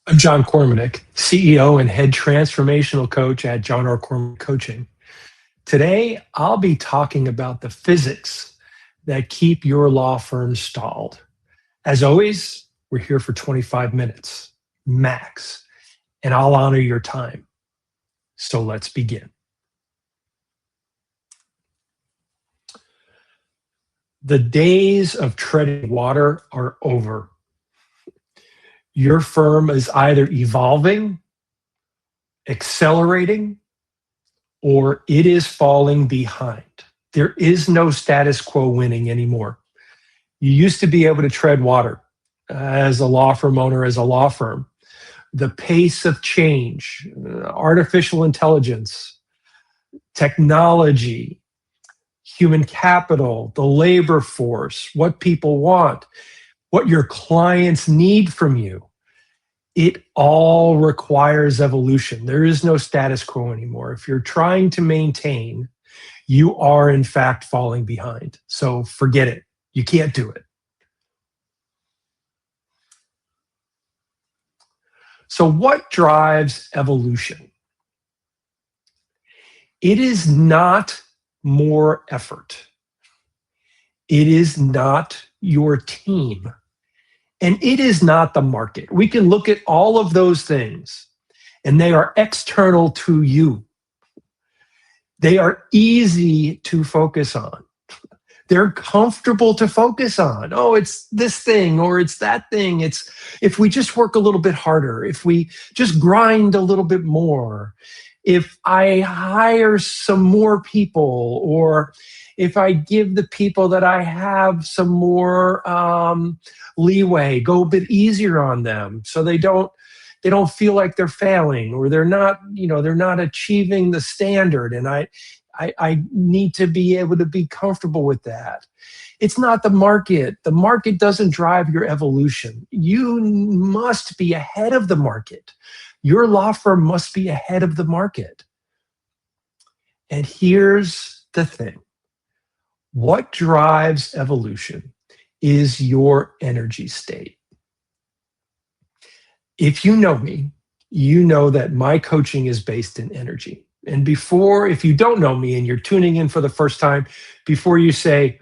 I'm John Kormanik, CEO and Head Transformational Coach at John R. Kormanik Coaching. Today, I'll be talking about the physics that keep your law firm stalled. As always, we're here for 25 minutes, max, and I'll honor your time. So let's begin. The days of treading water are over. Your firm is either evolving, accelerating, or it is falling behind. There is no status quo winning anymore. You used to be able to tread water as a law firm owner, as a law firm. The pace of change, artificial intelligence, technology, human capital, the labor force, what people want, what your clients need from you. It all requires evolution. There is no status quo anymore. If you're trying to maintain, you are in fact falling behind. So forget it. You can't do it. So what drives evolution? It is not more effort. It is not your team. And it is not the market. We can look at all of those things, and they are external to you. They are easy to focus on. They're comfortable to focus on. Oh, it's this thing or it's that thing. It's if we just work a little bit harder, if we just grind a little bit more, if I hire some more people, or if I give the people that I have some more leeway, go a bit easier on them so they don't feel like they're failing, or they're not achieving the standard, and I need to be able to be comfortable with that. It's not the market. The market doesn't drive your evolution. You must be ahead of the market. Your law firm must be ahead of the market. And here's the thing. What drives evolution is your energy state. If you know me, you know that my coaching is based in energy. And if you don't know me and you're tuning in for the first time, before you say,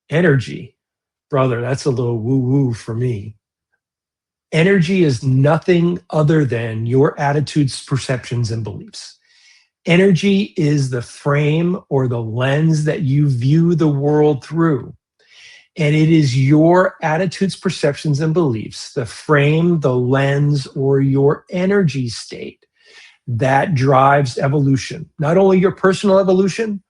energy, brother, that's a little woo-woo for me. Energy is nothing other than your attitudes, perceptions, and beliefs. Energy is the frame or the lens that you view the world through. And it is your attitudes, perceptions, and beliefs, the frame, the lens, or your energy state that drives evolution. Not only your personal evolution,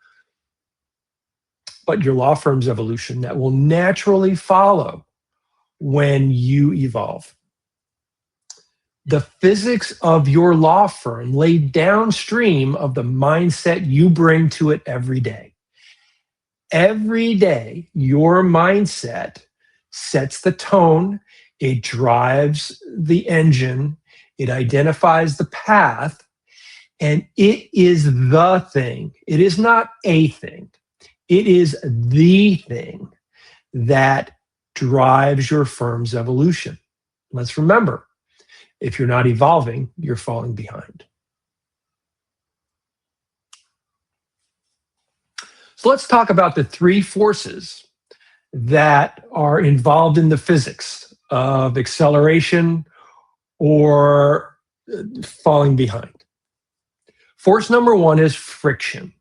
but your law firm's evolution that will naturally follow when you evolve. The physics of your law firm lay downstream of the mindset you bring to it every day. Every day, your mindset sets the tone, it drives the engine, it identifies the path, and it is the thing. It is not a thing. It is the thing that drives your firm's evolution. Let's remember, if you're not evolving, you're falling behind. So let's talk about the three forces that are involved in the physics of acceleration or falling behind. Force number one is friction.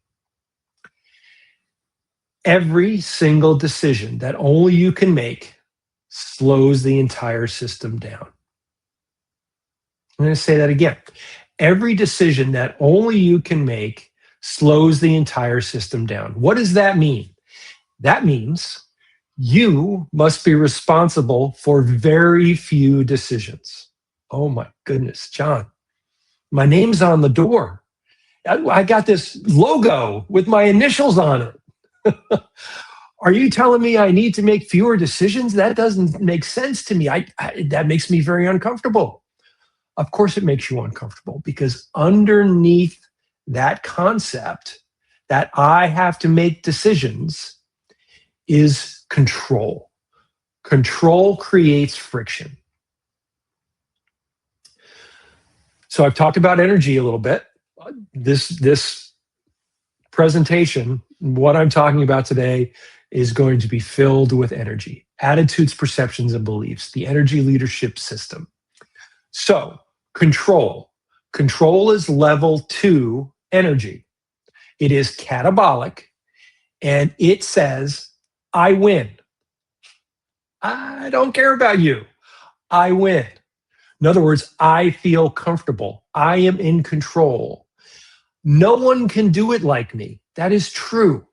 Every single decision that only you can make slows the entire system down. I'm going to say that again. Every decision that only you can make slows the entire system down. What does that mean? That means you must be responsible for very few decisions. Oh my goodness, John, my name's on the door. I got this logo with my initials on it. Are you telling me I need to make fewer decisions? That doesn't make sense to me. That makes me very uncomfortable. Of course it makes you uncomfortable, because underneath that concept that I have to make decisions is control. Control creates friction. So I've talked about energy a little bit. This presentation, what I'm talking about today, is going to be filled with energy, attitudes, perceptions, and beliefs, the energy leadership system. So control. Control is level 2 energy. It is catabolic, and it says, I win. I don't care about you. I win. In other words, I feel comfortable. I am in control. No one can do it like me. That is true.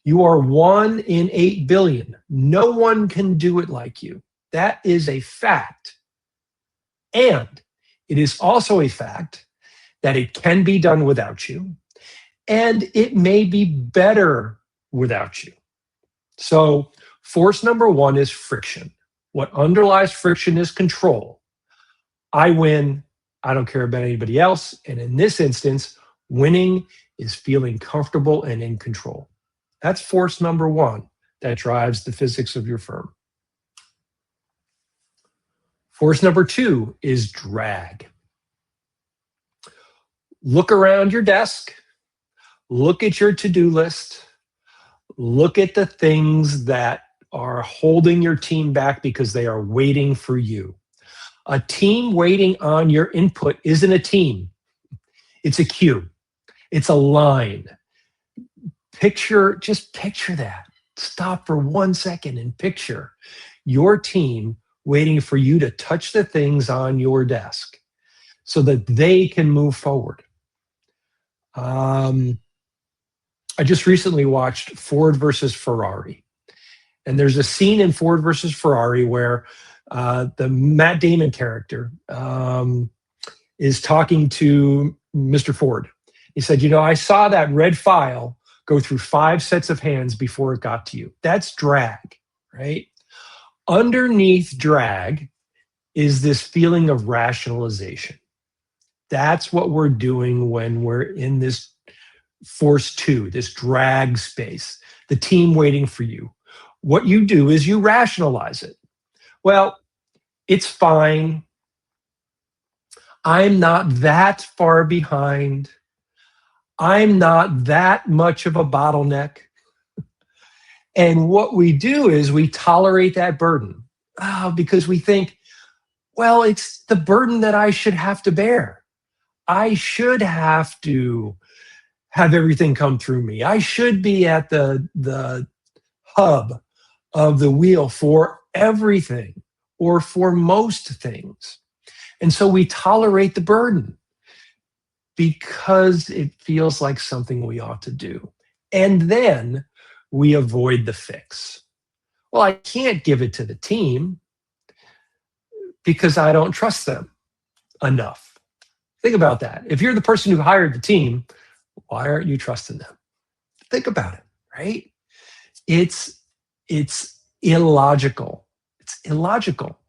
You are 1 in 8 billion. No one can do it like you. That is a fact. And it is also a fact that it can be done without you. And it may be better without you. So, force number 1 is friction. What underlies friction is control. I win. I don't care about anybody else. And in this instance, winning is feeling comfortable and in control. That's force number 1 that drives the physics of your firm. Force number 2 is drag. Look around your desk. Look at your to-do list. Look at the things that are holding your team back because they are waiting for you. A team waiting on your input isn't a team. It's a queue. It's a line. Just picture that. Stop for 1 second and picture your team waiting for you to touch the things on your desk so that they can move forward. I just recently watched Ford versus Ferrari. And there's a scene in Ford versus Ferrari where the Matt Damon character is talking to Mr. Ford. He said, I saw that red file go through 5 sets of hands before it got to you. That's drag, right? Underneath drag is this feeling of rationalization. That's what we're doing when we're in this force 2, this drag space, the team waiting for you. What you do is you rationalize it. Well, it's fine. I'm not that far behind. I'm not that much of a bottleneck. And what we do is we tolerate that burden because we think, well, it's the burden that I should have to bear. I should have to have everything come through me. I should be at the hub of the wheel for everything or for most things. And so we tolerate the burden because it feels like something we ought to do. And then we avoid the fix. Well, I can't give it to the team because I don't trust them enough. Think about that. If you're the person who hired the team, why aren't you trusting them? Think about it, right? It's illogical. It's illogical.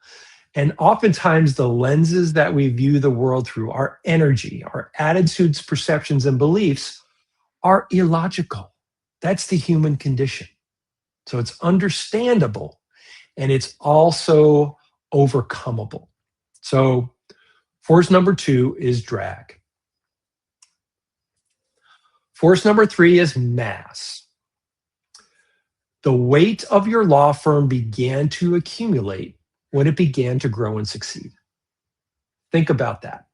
And oftentimes the lenses that we view the world through, our energy, our attitudes, perceptions, and beliefs are illogical. That's the human condition. So it's understandable and it's also overcomable. So force number 2 is drag. Force number 3 is mass. The weight of your law firm began to accumulate when it began to grow and succeed. Think about that.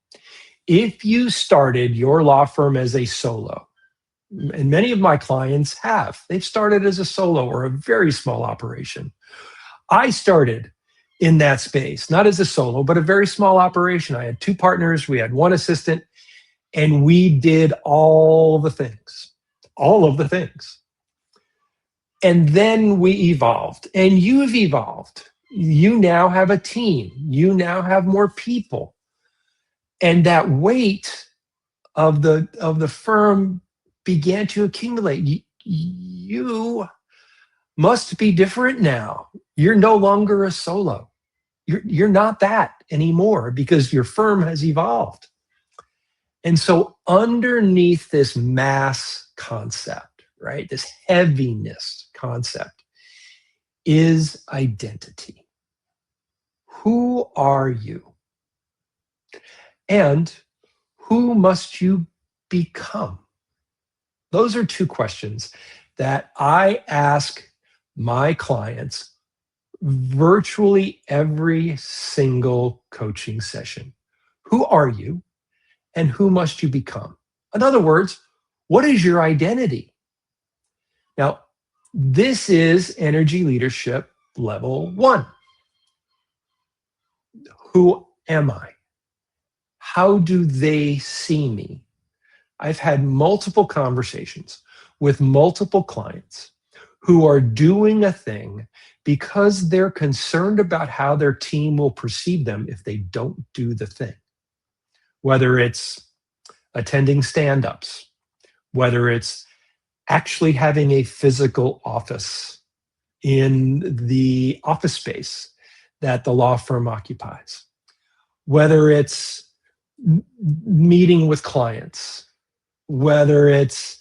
If you started your law firm as a solo, and many of my clients have, they've started as a solo or a very small operation. I started in that space, not as a solo, but a very small operation. I had 2 partners, we had 1 assistant, and we did all of the things. And then we evolved, and you've evolved. You now have a team. You now have more people. And that weight of the firm began to accumulate. You must be different now. You're no longer a solo. You're not that anymore because your firm has evolved. And so underneath this mass concept, right, this heaviness concept is identity. Who are you? And who must you become? Those are two questions that I ask my clients virtually every single coaching session. Who are you and who must you become? In other words, what is your identity? Now, this is energy leadership level 1. Who am I? How do they see me? I've had multiple conversations with multiple clients who are doing a thing because they're concerned about how their team will perceive them if they don't do the thing. Whether it's attending stand-ups, whether it's actually having a physical office in the office space that the law firm occupies, whether it's meeting with clients, whether it's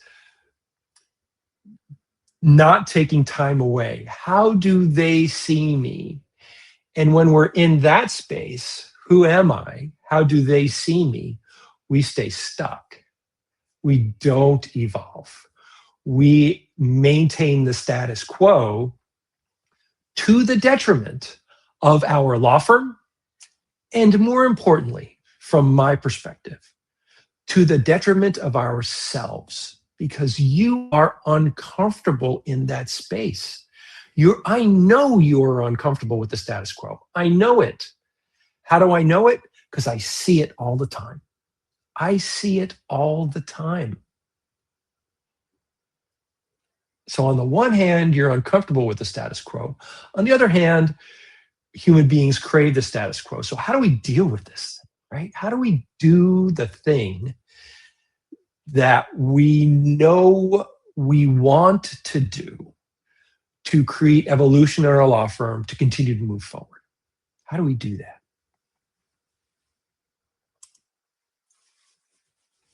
not taking time away. How do they see me? And when we're in that space, who am I? How do they see me? We stay stuck. We don't evolve. We maintain the status quo to the detriment of our law firm, and more importantly, from my perspective, to the detriment of ourselves, because you are uncomfortable in that space. I know you are uncomfortable with the status quo. I know it. How do I know it? Because I see it all the time. I see it all the time. So on the one hand, you're uncomfortable with the status quo. On the other hand, human beings crave the status quo. So how do we deal with this, right? How do we do the thing that we know we want to do to create evolution in our law firm to continue to move forward? How do we do that?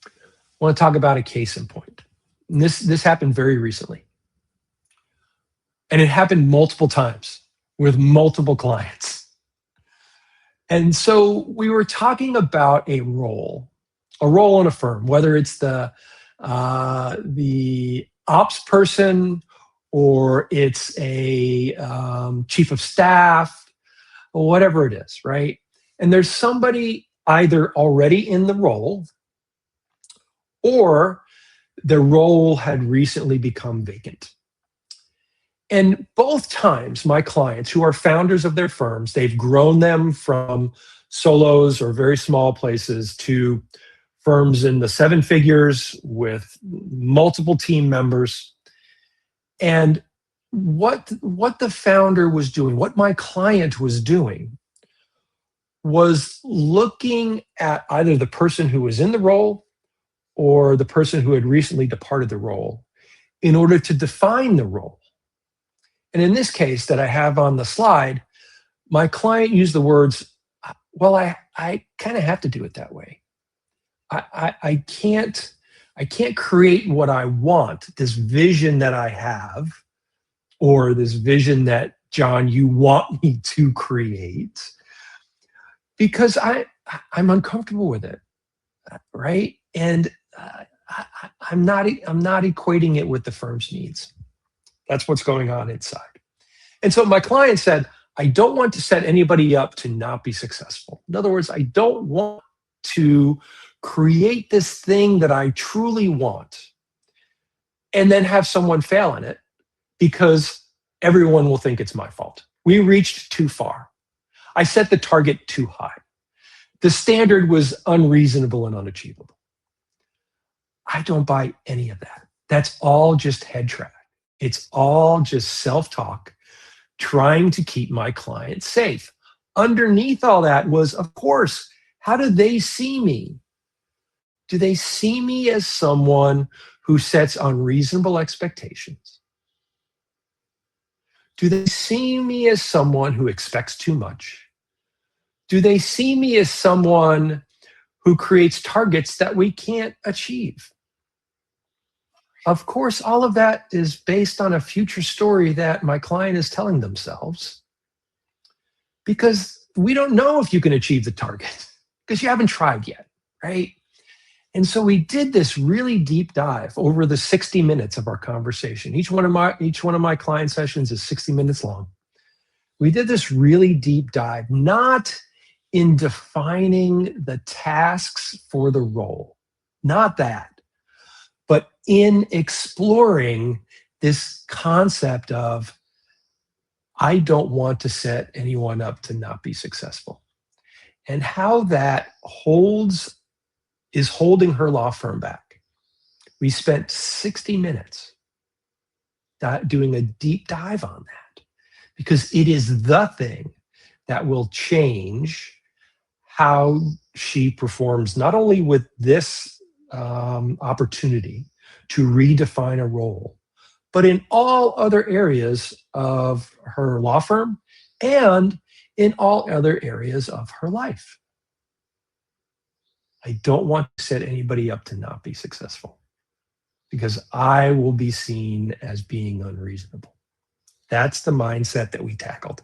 I want to talk about a case in point. And this happened very recently. And it happened multiple times with multiple clients. And so we were talking about a role in a firm, whether it's the ops person or it's a chief of staff or whatever it is, right? And there's somebody either already in the role or their role had recently become vacant. And both times, my clients who are founders of their firms, they've grown them from solos or very small places to firms in the 7 figures with multiple team members. And what the founder was doing, what my client was doing, was looking at either the person who was in the role or the person who had recently departed the role in order to define the role. And in this case that I have on the slide, my client used the words, well, I kind of have to do it that way. I can't create what I want, this vision that I have, or this vision that, John, you want me to create, because I'm uncomfortable with it, right? And I'm not equating it with the firm's needs. That's what's going on inside. And so my client said, I don't want to set anybody up to not be successful. In other words, I don't want to create this thing that I truly want and then have someone fail in it because everyone will think it's my fault. We reached too far. I set the target too high. The standard was unreasonable and unachievable. I don't buy any of that. That's all just head track. It's all just self-talk, trying to keep my clients safe. Underneath all that was, of course, how do they see me? Do they see me as someone who sets unreasonable expectations? Do they see me as someone who expects too much? Do they see me as someone who creates targets that we can't achieve? Of course, all of that is based on a future story that my client is telling themselves, because we don't know if you can achieve the target because you haven't tried yet, right? And so we did this really deep dive over the 60 minutes of our conversation. Each one of my client sessions is 60 minutes long. We did this really deep dive, not in defining the tasks for the role, not that, but in exploring this concept of, I don't want to set anyone up to not be successful, and how that is holding her law firm back. We spent 60 minutes doing a deep dive on that, because it is the thing that will change how she performs, not only with this opportunity to redefine a role, but in all other areas of her law firm and in all other areas of her life. I don't want to set anybody up to not be successful, because I will be seen as being unreasonable. That's the mindset that we tackled.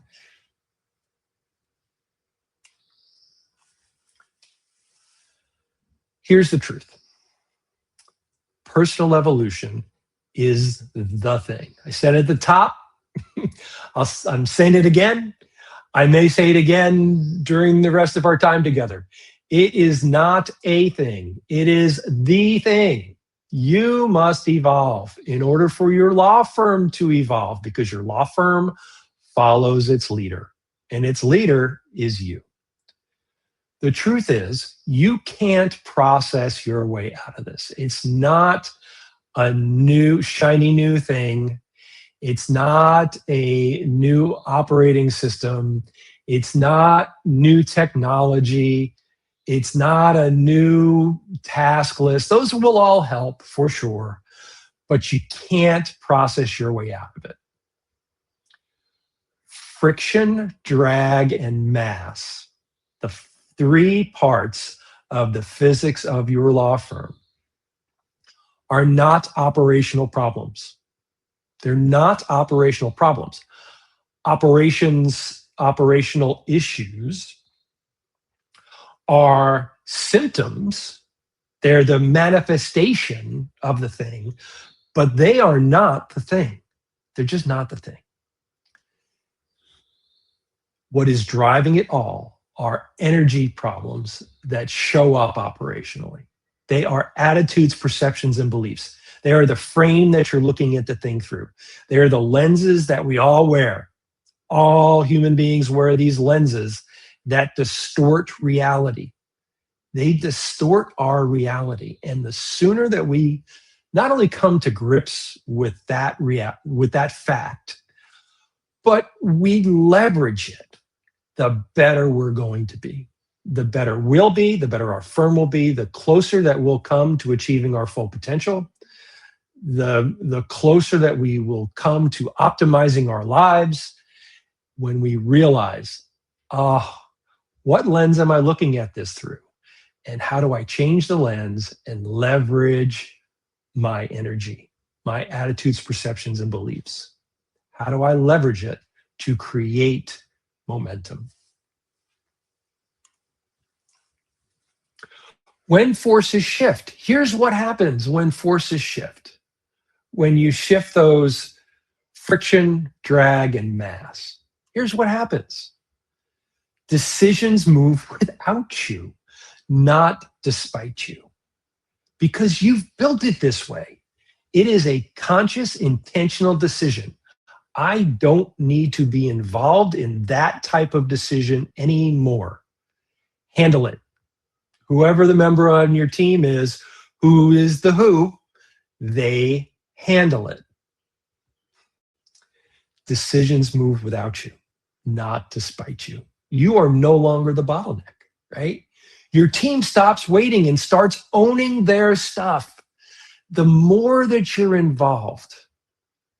Here's the truth. Personal evolution is the thing. I said at the top, I'm saying it again. I may say it again during the rest of our time together. It is not a thing. It is the thing. You must evolve in order for your law firm to evolve, because your law firm follows its leader, and its leader is you. The truth is, you can't process your way out of this. It's not a new, shiny new thing. It's not a new operating system. It's not new technology. It's not a new task list. Those will all help for sure, but you can't process your way out of it. Friction, drag, and mass, the three parts of the physics of your law firm, are not operational problems. They're not operational problems. Operational issues are symptoms. They're the manifestation of the thing, but they are not the thing. They're just not the thing. What is driving it all are energy problems that show up operationally. They are attitudes, perceptions, and beliefs. They are the frame that you're looking at the thing through. They are the lenses that we all wear. All human beings wear these lenses that distort reality. They distort our reality. And the sooner that we not only come to grips with that fact, but we leverage it, the better we're going to be. The better we'll be, the better our firm will be, the closer that we'll come to achieving our full potential, the closer that we will come to optimizing our lives, when we realize, what lens am I looking at this through? And how do I change the lens and leverage my energy, my attitudes, perceptions, and beliefs? How do I leverage it to create momentum? When forces shift, here's what happens when forces shift. When you shift those friction, drag, and mass, here's what happens. Decisions move without you, not despite you, because you've built it this way. It is a conscious, intentional decision. I don't need to be involved in that type of decision anymore. Handle it. Whoever the member on your team is, who is the who, they handle it. Decisions move without you, not despite you. You are no longer the bottleneck, right? Your team stops waiting and starts owning their stuff. The more that you're involved,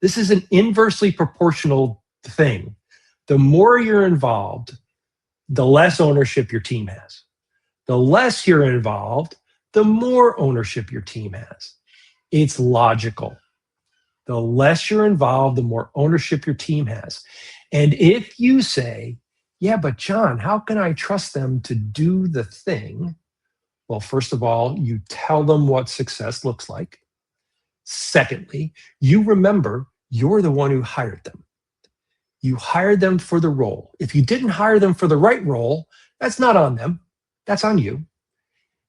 this is an inversely proportional thing. The more you're involved, the less ownership your team has. The less you're involved, the more ownership your team has. It's logical. The less you're involved, the more ownership your team has. And if you say, yeah, but John, how can I trust them to do the thing? Well, first of all, you tell them what success looks like. Secondly, you remember you're the one who hired them. You hired them for the role. If you didn't hire them for the right role, that's not on them. That's on you.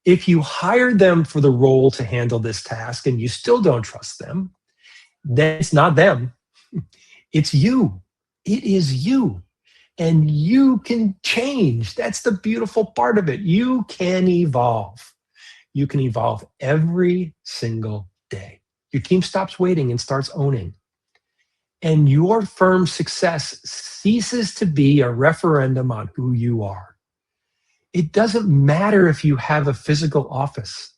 If you hired them for the role to handle this task and you still don't trust them, then it's not them. It's you. It is you. And you can change. That's the beautiful part of it. You can evolve. You can evolve every single day. Your team stops waiting and starts owning. And your firm's success ceases to be a referendum on who you are. It doesn't matter if you have a physical office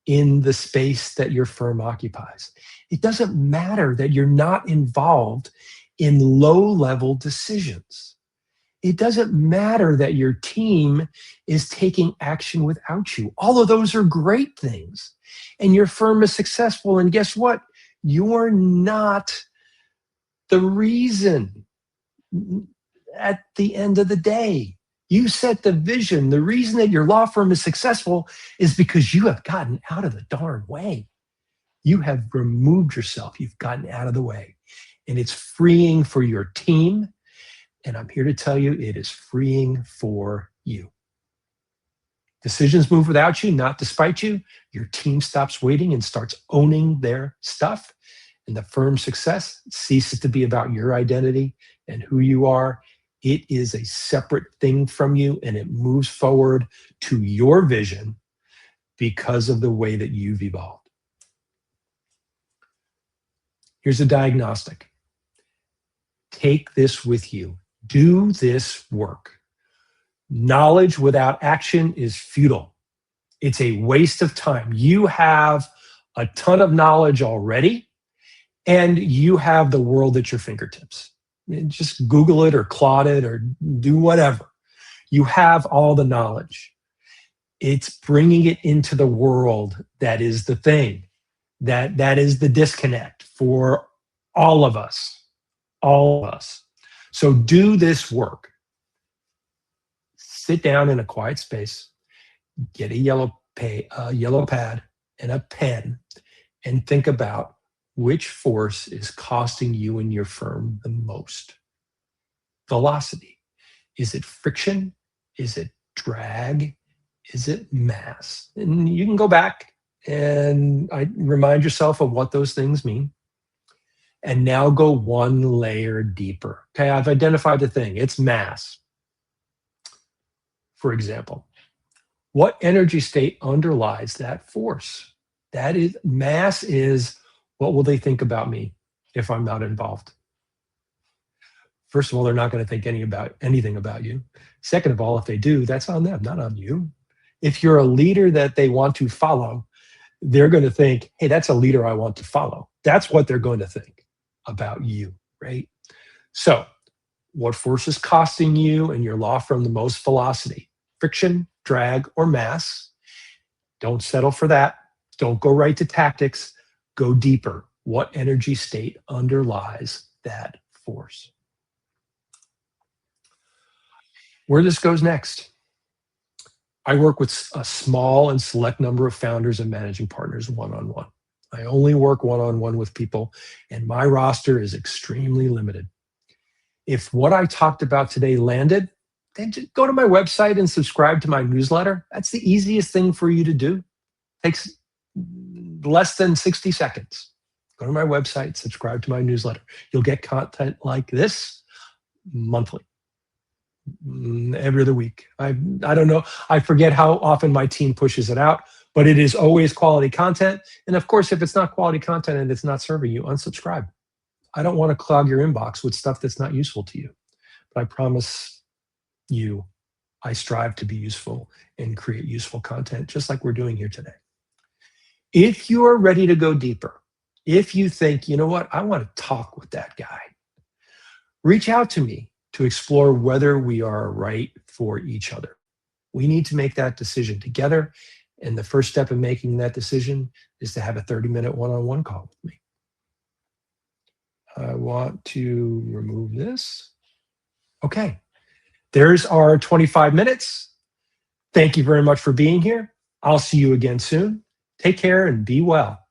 in the space that your firm occupies. It doesn't matter that you're not involved in low-level decisions. It doesn't matter that your team is taking action without you. All of those are great things. And your firm is successful. And guess what? You're not the reason at the end of the day. You set the vision. The reason that your law firm is successful is because you have gotten out of the darn way. You have removed yourself. You've gotten out of the way. And it's freeing for your team. And I'm here to tell you, it is freeing for you. Decisions move without you, not despite you. Your team stops waiting and starts owning their stuff. And the firm's success ceases to be about your identity and who you are. It is a separate thing from you, and it moves forward to your vision because of the way that you've evolved. Here's a diagnostic. Take this with you. Do this work. Knowledge without action is futile. It's a waste of time. You have a ton of knowledge already, and you have the world at your fingertips. Just Google it or Claude it or do whatever. You have all the knowledge. It's bringing it into the world that is the thing, that is the disconnect for all of us. All of us. So do this work. Sit down in a quiet space, get a yellow pad and a pen, and think about which force is costing you and your firm the most. Velocity. Is it friction? Is it drag? Is it mass? And you can go back and remind yourself of what those things mean. And now go one layer deeper. Okay, I've identified the thing. It's mass. For example, what energy state underlies that force? That is, mass is, what will they think about me if I'm not involved? First of all, they're not going to think anything about you. Second of all, if they do, that's on them, not on you. If you're a leader that they want to follow, they're going to think, hey, that's a leader I want to follow. That's what they're going to think about you, right? So what force is costing you and your law firm the most velocity? Friction, drag, or mass? Don't settle for that. Don't go right to tactics. Go deeper. What energy state underlies that force? Where this goes next. I work with a small and select number of founders and managing partners one-on-one. I only work one-on-one with people, and my roster is extremely limited. If what I talked about today landed, then just go to my website and subscribe to my newsletter. That's the easiest thing for you to do. It takes less than 60 seconds. Go to my website, subscribe to my newsletter. You'll get content like this monthly, every other week. I don't know. I forget how often my team pushes it out, but it is always quality content. And of course, if it's not quality content and it's not serving you, unsubscribe. I don't want to clog your inbox with stuff that's not useful to you. But I promise you, I strive to be useful and create useful content, just like we're doing here today. If you are ready to go deeper, if you think, you know what, I want to talk with that guy, reach out to me to explore whether we are right for each other. We need to make that decision together. And the first step in making that decision is to have a 30-minute one-on-one call with me. I want to remove this. Okay, there's our 25 minutes. Thank you very much for being here. I'll see you again soon. Take care and be well.